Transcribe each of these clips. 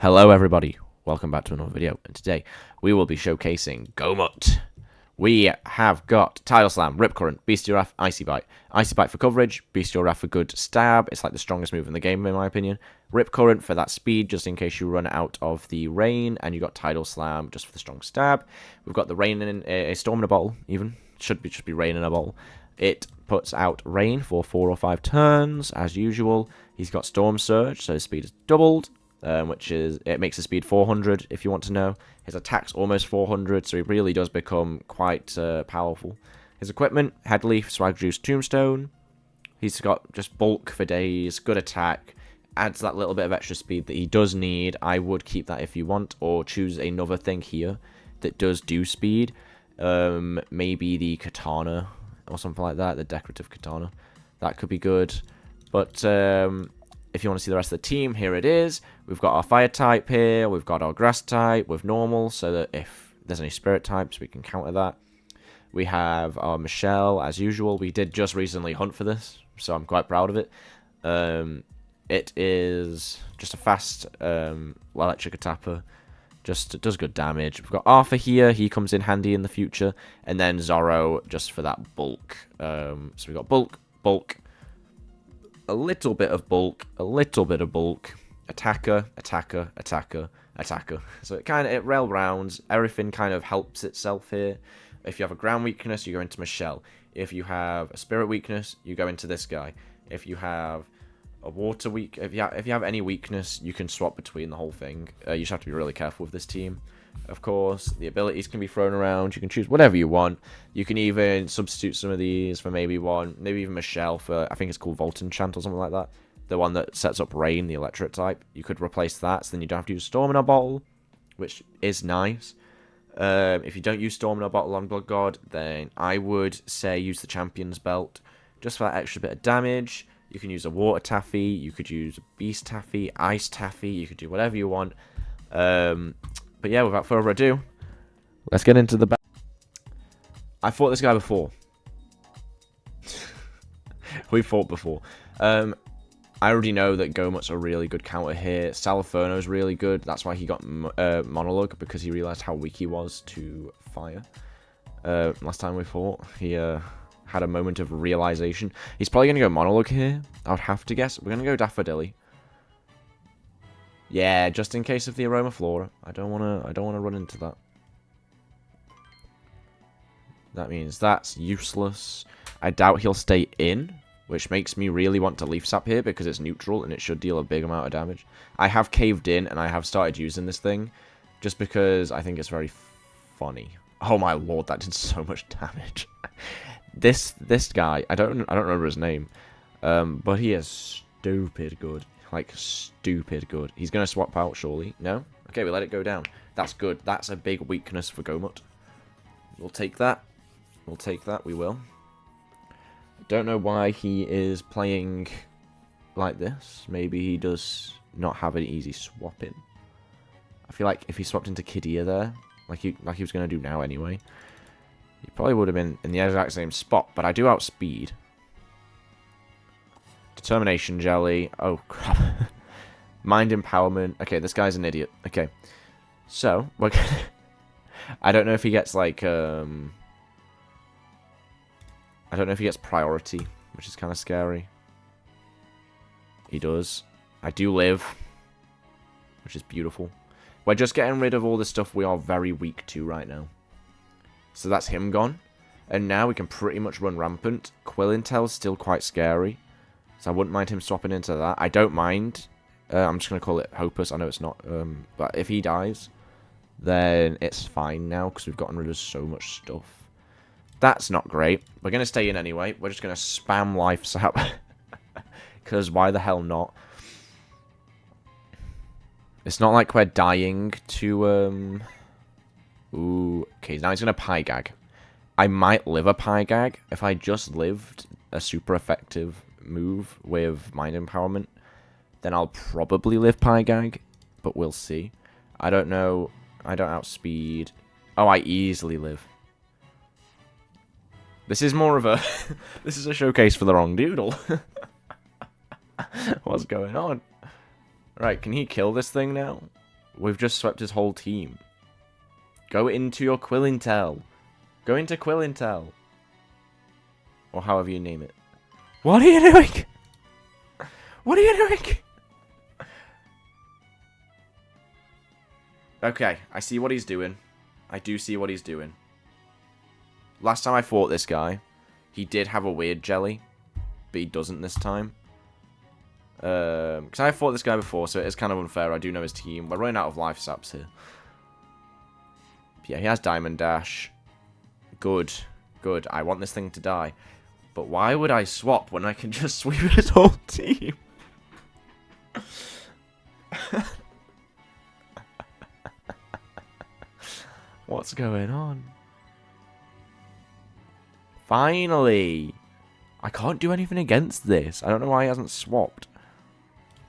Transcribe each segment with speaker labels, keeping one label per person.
Speaker 1: Hello everybody, welcome back to another video, and today we will be showcasing Gomutt. We have got Tidal Slam, Rip Current, Bestial Wrath, Icy Bite. Icy Bite for coverage, Bestial Wrath for good stab, it's like the strongest move in the game in my opinion. Rip Current for that speed, just in case you run out of the rain, and you got Tidal Slam just for the strong stab. We've got the rain in a storm in a bottle, even, should be rain in a bottle. It puts out rain for 4 or 5 turns, as usual. He's got Storm Surge, so his speed is doubled. Which is, it makes his speed 400 if you want to know. His attack's almost 400, so he really does become quite powerful. His equipment, Headleaf, Swag Juice, Tombstone. He's got just bulk for days, good attack, adds that little bit of extra speed that he does need. I would keep that if you want, or choose another thing here that does do speed. Maybe the Katana, or something like that, the Decorative Katana. That could be good, but if you want to see the rest of the team, here it is. We've got our fire type here. We've got our grass type with normal, so that if there's any spirit types, we can counter that. We have our Michelle, as usual. We did just recently hunt for this, so I'm quite proud of it. It is just a fast electric attapper. Just does good damage. We've got Arthur here. He comes in handy in the future. And then Zorro just for that bulk. So we've got bulk. A little bit of bulk, attacker. So it rail rounds, everything kind of helps itself here. If you have a ground weakness, you go into Michelle. If you have a spirit weakness, you go into this guy. If you have a water if you have any weakness, you can swap between the whole thing. You just have to be really careful with this team. Of course, the abilities can be thrown around. You can choose whatever you want. You can even substitute some of these for maybe even Michelle for, I think it's called Volt Enchant or something like that. The one that sets up Rain, the electric type. You could replace that, so then you don't have to use Storm in a bottle, which is nice. If you don't use Storm in a bottle on Blood God, then I would say use the Champion's Belt, just for that extra bit of damage. You can use a Water Taffy, you could use a Beast Taffy, Ice Taffy, you could do whatever you want. But yeah, without further ado, let's get into the battle. I fought this guy before. We fought before. I already know that Gomutt's a really good counter here. Saliferno's really good. That's why he got Monologue, because he realized how weak he was to fire. Last time we fought, he had a moment of realization. He's probably going to go Monologue here, I would have to guess. We're going to go Daffodilly. Yeah, just in case of the Aroma Flora. I don't wanna run into that. That means that's useless. I doubt he'll stay in, which makes me really want to Leaf Sap here because it's neutral and it should deal a big amount of damage. I have caved in and I have started using this thing just because I think it's very funny. Oh my lord, that did so much damage. This guy, I don't remember his name, but he is stupid good. Like, stupid good. He's going to swap out, surely. No? Okay, we let it go down. That's good. That's a big weakness for Gomutt. We'll take that. We'll take that. We will. Don't know why he is playing like this. Maybe he does not have an easy swap in. I feel like if he swapped into Kidia there, like he was going to do now anyway, he probably would have been in the exact same spot. But I do outspeed. Determination Jelly. Oh, crap. Mind Empowerment. Okay, this guy's an idiot. Okay. So, we're gonna I don't know if he gets, like, I don't know if he gets priority, which is kind of scary. He does. I do live, which is beautiful. We're just getting rid of all the stuff we are very weak to right now. So that's him gone. And now we can pretty much run rampant. Quillintel's still quite scary. So I wouldn't mind him swapping into that. I don't mind. I'm just going to call it Hopus. I know it's not. But if he dies, then it's fine now because we've gotten rid of so much stuff. That's not great. We're going to stay in anyway. We're just going to spam Life Sap. Because why the hell not? It's not like we're dying to... Ooh. Okay, now he's going to Pie Gag. I might live a Pie Gag if I just lived a super effective move with Mind Empowerment, then I'll probably live Pie Gag, but we'll see. I don't know. I don't outspeed. Oh, I easily live. This is more of a... this is a showcase for the wrong Doodle. What's going on? Right, can he kill this thing now? We've just swept his whole team. Go into your Quillintel. Go into Quillintel. Or however you name it. What are you doing? What are you doing? Okay, I see what he's doing. I do see what he's doing. Last time I fought this guy, he did have a weird jelly, but he doesn't this time. Because I fought this guy before, so it is kind of unfair. I do know his team. We're running out of life saps here. But yeah, he has Diamond Dash. Good. Good. I want this thing to die. But why would I swap when I can just sweep his whole team? What's going on? Finally! I can't do anything against this. I don't know why he hasn't swapped.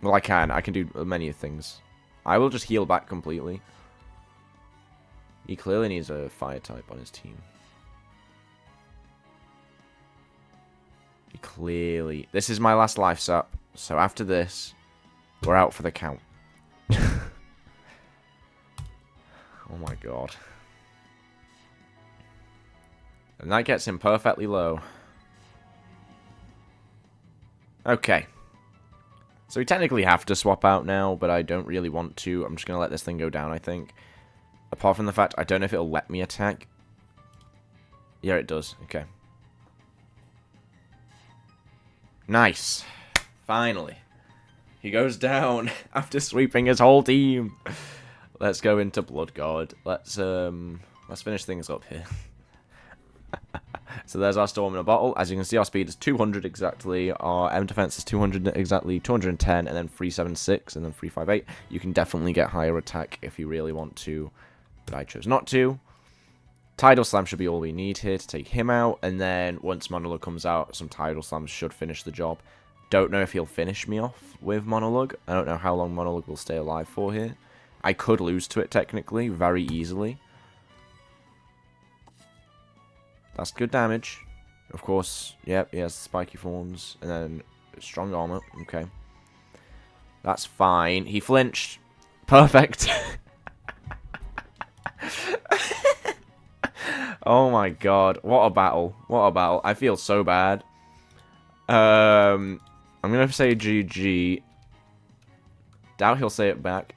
Speaker 1: Well, I can. I can do many things. I will just heal back completely. He clearly needs a fire type on his team. He clearly... This is my last life sap. So after this, we're out for the count. Oh my god. And that gets him perfectly low. Okay. So we technically have to swap out now, but I don't really want to. I'm just going to let this thing go down, I think. Apart from the fact, I don't know if it'll let me attack. Yeah, it does. Okay. Nice. Finally. He goes down after sweeping his whole team. Let's go into Blood God. Let's finish things up here. So there's our Storm in a Bottle. As you can see, our speed is 200 exactly. Our M defense is 200 exactly, 210, and then 376, and then 358. You can definitely get higher attack if you really want to, but I chose not to. Tidal Slam should be all we need here to take him out, and then once Monologue comes out, some Tidal Slams should finish the job. Don't know if he'll finish me off with Monologue. I don't know how long Monologue will stay alive for here. I could lose to it technically, very easily. That's good damage. Of course, yep, he has spiky forms, and then strong armor. Okay. That's fine. He flinched. Perfect. Oh my god. What a battle. What a battle. I feel so bad. I'm going to say GG. Doubt he'll say it back.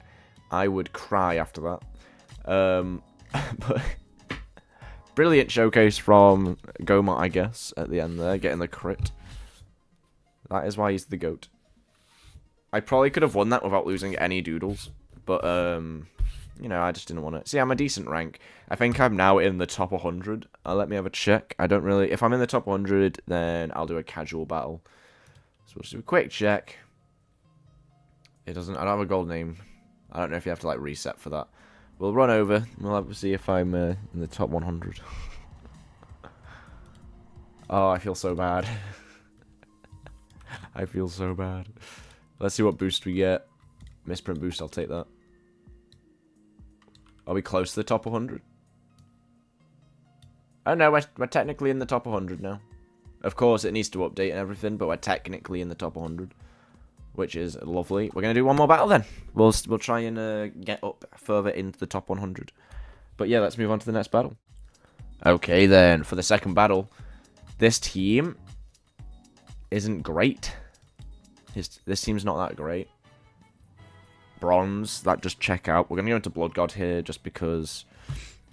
Speaker 1: I would cry after that. But... Brilliant showcase from Gomutt, I guess, at the end there, getting the crit. That is why he's the GOAT. I probably could have won that without losing any doodles, but, you know, I just didn't want to. See, I'm a decent rank. I think I'm now in the top 100. Let me have a check. I don't really... If I'm in the top 100, then I'll do a casual battle. So we'll just do a quick check. It doesn't... I don't have a gold name. I don't know if you have to, like, reset for that. We'll run over. We'll have to see if I'm in the top 100. Oh, I feel so bad. I feel so bad. Let's see what boost we get. Misprint boost, I'll take that. Are we close to the top 100? Oh no, we're technically in the top 100 now. Of course, it needs to update and everything, but we're technically in the top 100. Which is lovely. We're going to do one more battle then. We'll try and get up further into the top 100. But yeah, let's move on to the next battle. Okay then, for the second battle. This team isn't great. This team's not that great. Bronze, that just check out. We're going to go into Blood God here just because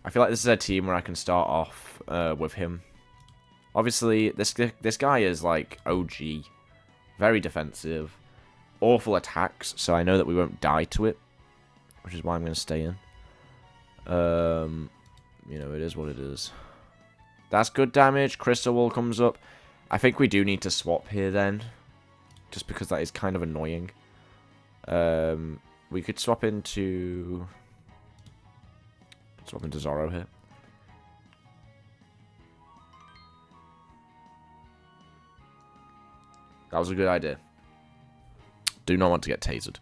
Speaker 1: I feel like this is a team where I can start off with him. Obviously, this guy is like OG. Very defensive. Awful attacks, so I know that we won't die to it, which is why I'm going to stay in. You know, it is what it is. That's good damage. Crystal Wall comes up. I think we do need to swap here then, just because that is kind of annoying. We could swap into Zorro here. That was a good idea. Do not want to get tasered.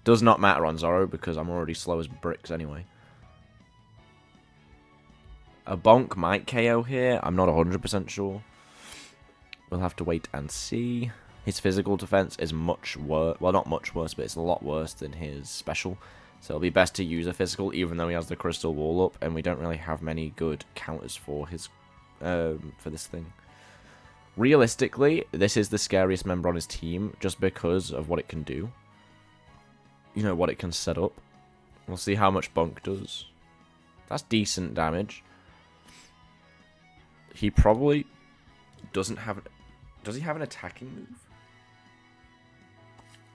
Speaker 1: Does not matter on Zorro because I'm already slow as bricks anyway. A bonk might KO here. I'm not 100% sure. We'll have to wait and see. His physical defense is much worse. Well, not much worse, but it's a lot worse than his special. So it'll be best to use a physical, even though he has the crystal wall up, and we don't really have many good counters for his for this thing. Realistically, this is the scariest member on his team, just because of what it can do. You know, what it can set up. We'll see how much Bunk does. That's decent damage. He probably doesn't have... Does he have an attacking move?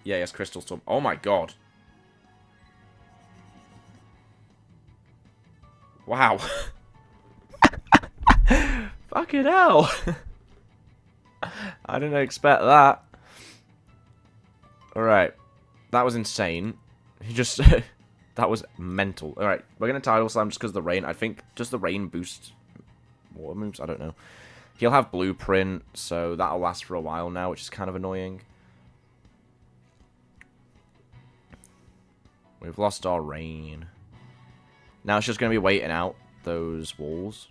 Speaker 1: Yeah, he has Crystal Storm. Oh my god. Wow. Fucking hell. I didn't expect that. Alright. That was insane. He just... that was mental. Alright, we're going to Tidal Slam just because of the rain. I think just the rain boosts water moves. I don't know. He'll have Blueprint, so that'll last for a while now, which is kind of annoying. We've lost our rain. Now it's just going to be waiting out those walls.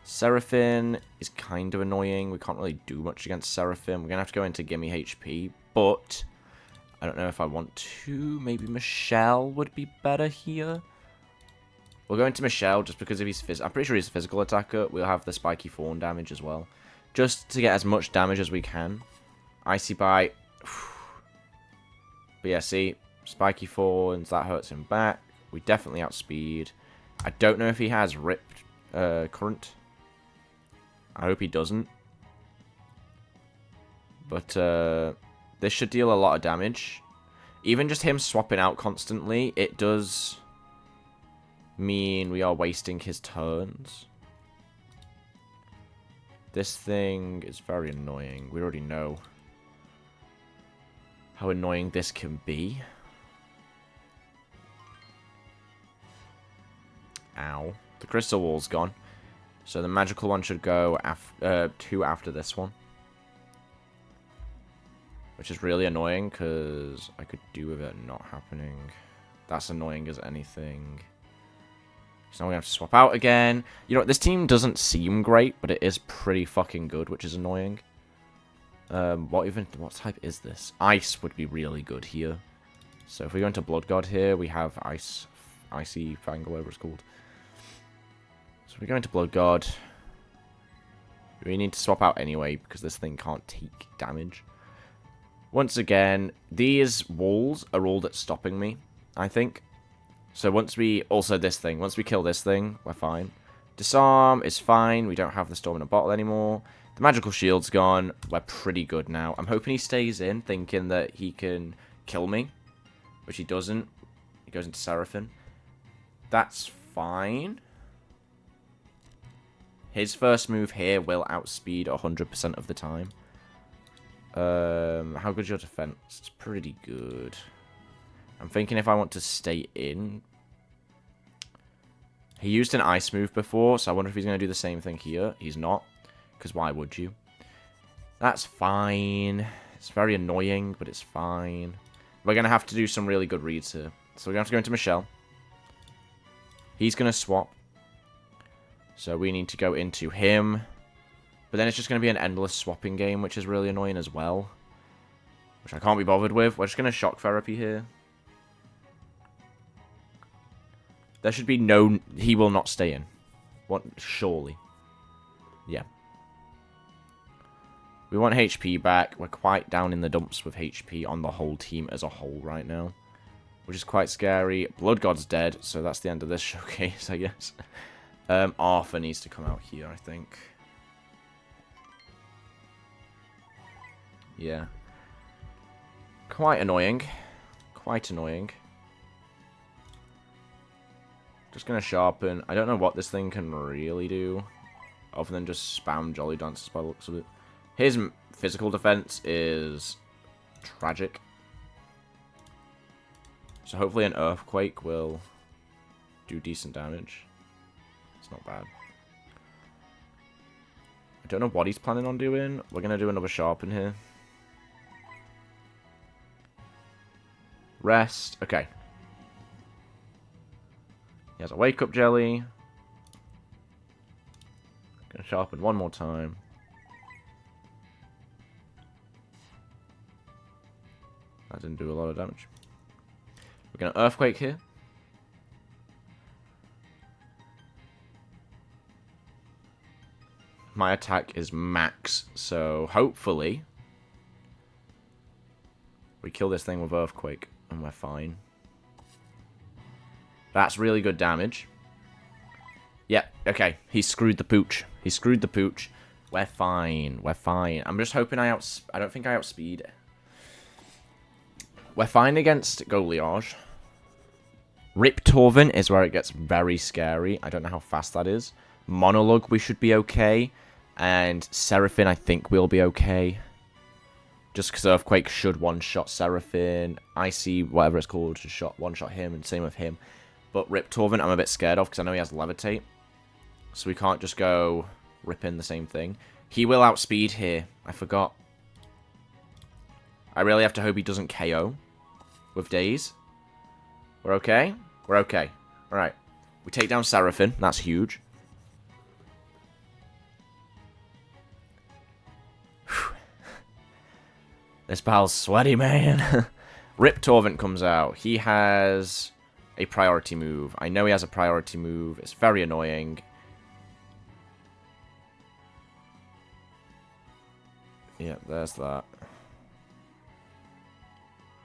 Speaker 1: Seraphim is kind of annoying. We can't really do much against Seraphim. We're going to have to go into Gimme HP, but I don't know if I want to. Maybe Michelle would be better here. We'll go into Michelle just because of his I'm pretty sure he's a physical attacker. We'll have the spiky fawn damage as well. Just to get as much damage as we can. Icy Bite. But yeah, see, spiky fawns, that hurts him back. We definitely outspeed. I don't know if he has ripped current. I hope he doesn't. But this should deal a lot of damage. Even just him swapping out constantly, it does mean we are wasting his turns. This thing is very annoying. We already know how annoying this can be. Ow. The crystal wall's gone. So the magical one should go two after this one. Which is really annoying, because I could do with it not happening. That's annoying as anything. So now we have to swap out again. You know, this team doesn't seem great, but it is pretty fucking good, which is annoying. What type is this? Ice would be really good here. So if we go into Blood God here, we have Icy Fang, whatever it's called. So we go into Blood God. We need to swap out anyway, because this thing can't take damage. Once again, these walls are all that's stopping me, I think. So once we... Also this thing. Once we kill this thing, we're fine. Disarm is fine. We don't have the Storm in a Bottle anymore. The magical shield's gone. We're pretty good now. I'm hoping he stays in, thinking that he can kill me. Which he doesn't. He goes into Seraphim. That's fine. His first move here will outspeed 100% of the time. How good's your defense? It's pretty good. I'm thinking if I want to stay in. He used an ice move before, so I wonder if he's going to do the same thing here. He's not, because why would you? That's fine. It's very annoying, but it's fine. We're going to have to do some really good reads here. So we're going to have to go into Michelle. He's going to swap. So we need to go into him. But then it's just going to be an endless swapping game, which is really annoying as well. Which I can't be bothered with. We're just going to shock therapy here. There should be no... He will not stay in. What? Surely. Yeah. We want HP back. We're quite down in the dumps with HP on the whole team as a whole right now. Which is quite scary. Blood God's dead, so that's the end of this showcase, I guess. Arthur needs to come out here, I think. Yeah. Quite annoying. Quite annoying. Just gonna sharpen. I don't know what this thing can really do. Other than just spam Jolly Dances by the looks of it. His physical defense is tragic. So hopefully an Earthquake will do decent damage. It's not bad. I don't know what he's planning on doing. We're gonna do another sharpen here. Rest. Okay. He has a wake up jelly. Gonna sharpen one more time. That didn't do a lot of damage. We're going to Earthquake here. My attack is max, so hopefully we kill this thing with Earthquake and we're fine. That's really good damage. Yep, okay. He screwed the pooch. He screwed the pooch. We're fine. We're fine. I'm just hoping I don't think I outspeed it. We're fine against Goliage. Rip Torvin is where it gets very scary. I don't know how fast that is. Monologue, we should be okay. And Seraphine, I think we'll be okay. Just because Earthquake should one-shot Seraphine. Icy, whatever it's called, should one-shot him, and same with him. But Rip Torvin, I'm a bit scared of, because I know he has Levitate. So we can't just go ripping the same thing. He will outspeed here. I forgot. I really have to hope he doesn't KO with Daze. We're okay? We're okay. Alright. We take down Seraphine. That's huge. This battle's sweaty, man. Rip Torvin comes out. He has a priority move. I know he has a priority move. It's very annoying. Yeah, there's that.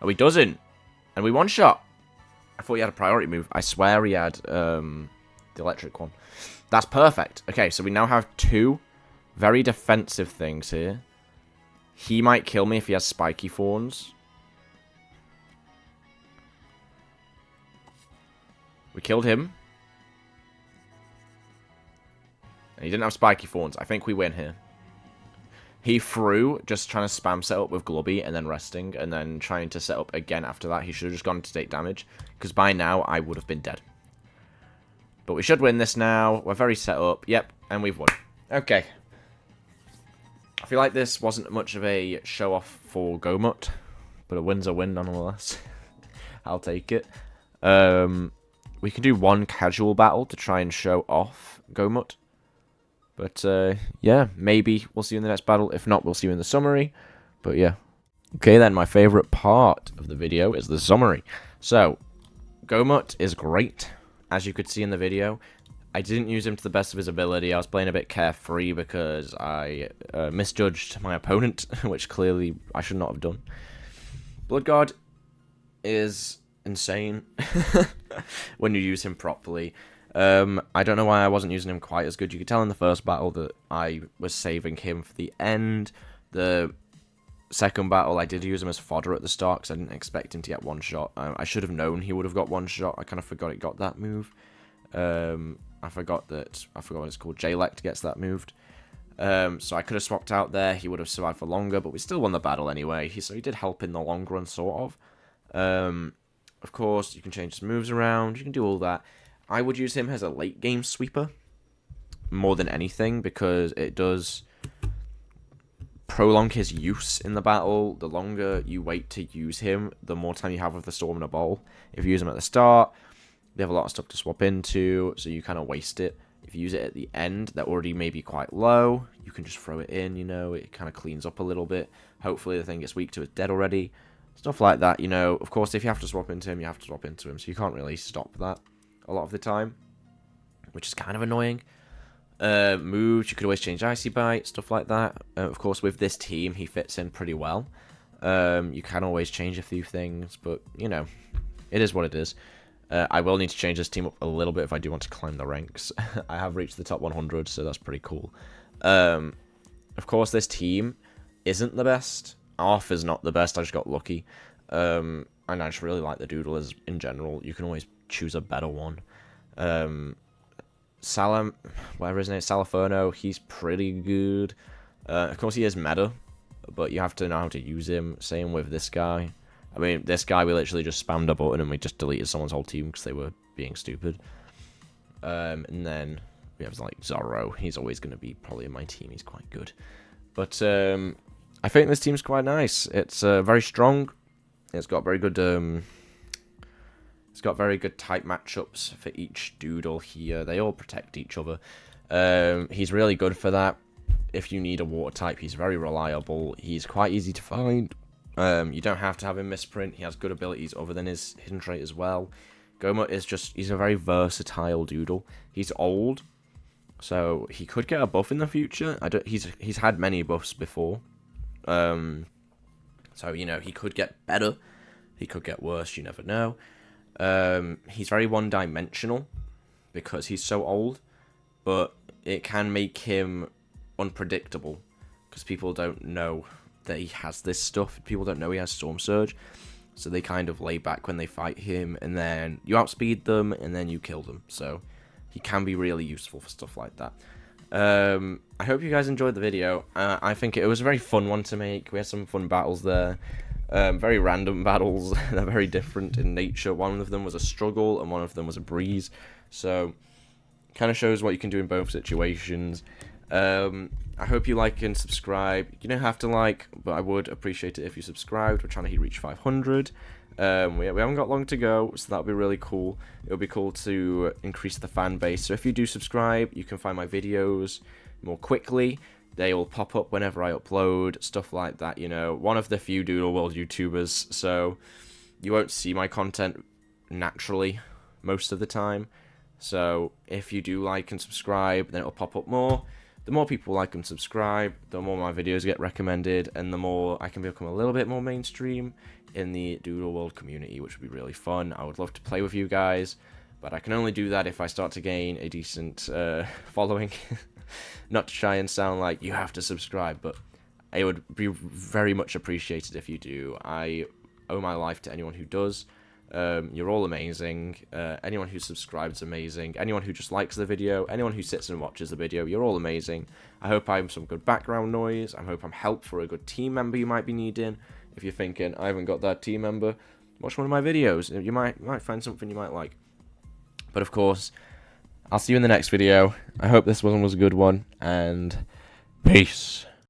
Speaker 1: Oh, he doesn't. And we one-shot. I thought he had a priority move. I swear he had the electric one. That's perfect. Okay, so we now have two very defensive things here. He might kill me if he has spiky thorns. We killed him. And he didn't have spiky thorns. I think we win here. He threw, just trying to spam set up with Glubby and then resting, and then trying to set up again after that. He should have just gone to take damage, because by now I would have been dead. But we should win this now. We're very set up. Yep, and we've won. Okay. I feel like this wasn't much of a show-off for Gomutt, but a win's a win nonetheless. I'll take it. We can do one casual battle to try and show off Gomutt. But, yeah, maybe we'll see you in the next battle. If not, we'll see you in the summary. But, yeah. Okay, then, my favourite part of the video is the summary. So, Gomutt is great, as you could see in the video. I didn't use him to the best of his ability. I was playing a bit carefree because I misjudged my opponent, which clearly I should not have done. Bloodguard is insane when you use him properly. I don't know why I wasn't using him quite as good. You could tell in the first battle that I was saving him for the end. The second battle, I did use him as fodder at the start because I didn't expect him to get one shot. I should have known he would have got one shot. I kind of forgot it got that move. I forgot what it's called. J-Lect gets that moved. So I could have swapped out there. He would have survived for longer, but we still won the battle anyway. So he did help in the long run, sort of. Of course, you can change his moves around. You can do all that. I would use him as a late game sweeper more than anything because it does prolong his use in the battle. The longer you wait to use him, the more time you have with the Storm and a Bowl. If you use him at the start, they have a lot of stuff to swap into, so you kind of waste it. If you use it at the end, that already may be quite low. You can just throw it in, you know, it kind of cleans up a little bit. Hopefully the thing gets weak to it's dead already. Stuff like that, you know. Of course, if you have to swap into him, you have to swap into him, so you can't really stop that a lot of the time, which is kind of annoying. Moves, you could always change Icy Bite, stuff like that. Of course, with this team, he fits in pretty well. You can always change a few things, but, you know, it is what it is. I will need to change this team up a little bit if I do want to climb the ranks. I have reached the top 100, so that's pretty cool. Of course, this team isn't the best. Arf is not the best, I just got lucky. And I just really like the Doodle as in general. You can always choose a better one. Salam, whatever his name is, Salaferno, he's pretty good. Of course, he is meta, but you have to know how to use him. Same with this guy. I mean, this guy, we literally just spammed a button and we just deleted someone's whole team because they were being stupid. And then we have, like, Zorro. He's always going to be probably in my team. He's quite good. But I think this team's quite nice. It's very strong. It's got very good... It's got very good type matchups for each Doodle here. They all protect each other. He's really good for that. If you need a water type, he's very reliable. He's quite easy to find. You don't have to have him misprint. He has good abilities other than his hidden trait as well. Gomutt is he's a very versatile Doodle. He's old, so he could get a buff in the future. He's had many buffs before. So, you know, he could get better. He could get worse, you never know. He's very one-dimensional because he's so old, but it can make him unpredictable because people don't know that he has this stuff. People don't know he has Storm Surge, so they kind of lay back when they fight him, and then you outspeed them, and then you kill them. So he can be really useful for stuff like that. I hope you guys enjoyed the video. I think it was a very fun one to make. We had some fun battles there. Very random battles. They're very different in nature. One of them was a struggle, and one of them was a breeze. So kind of shows what you can do in both situations. I hope you like and subscribe. You don't have to like, but I would appreciate it if you subscribed. We're trying to reach 500. We haven't got long to go, so that'll be really cool. It'll be cool to increase the fan base. So if you do subscribe, you can find my videos more quickly. They will pop up whenever I upload, stuff like that, you know. One of the few Doodle World YouTubers, so you won't see my content naturally most of the time. So if you do like and subscribe, then it'll pop up more. The more people like and subscribe, the more my videos get recommended, and the more I can become a little bit more mainstream in the Doodle World community, which would be really fun. I would love to play with you guys, but I can only do that if I start to gain a decent following. Not to try and sound like you have to subscribe, but it would be very much appreciated if you do. I owe my life to anyone who does. You're all amazing. Anyone who subscribes, amazing. Anyone who just likes the video, anyone who sits and watches the video, you're all amazing. I hope I'm some good background noise. I hope I'm help for a good team member you might be needing. If you're thinking, I haven't got that team member, watch one of my videos. You might find something you might like. But of course, I'll see you in the next video. I hope this one was a good one, and peace.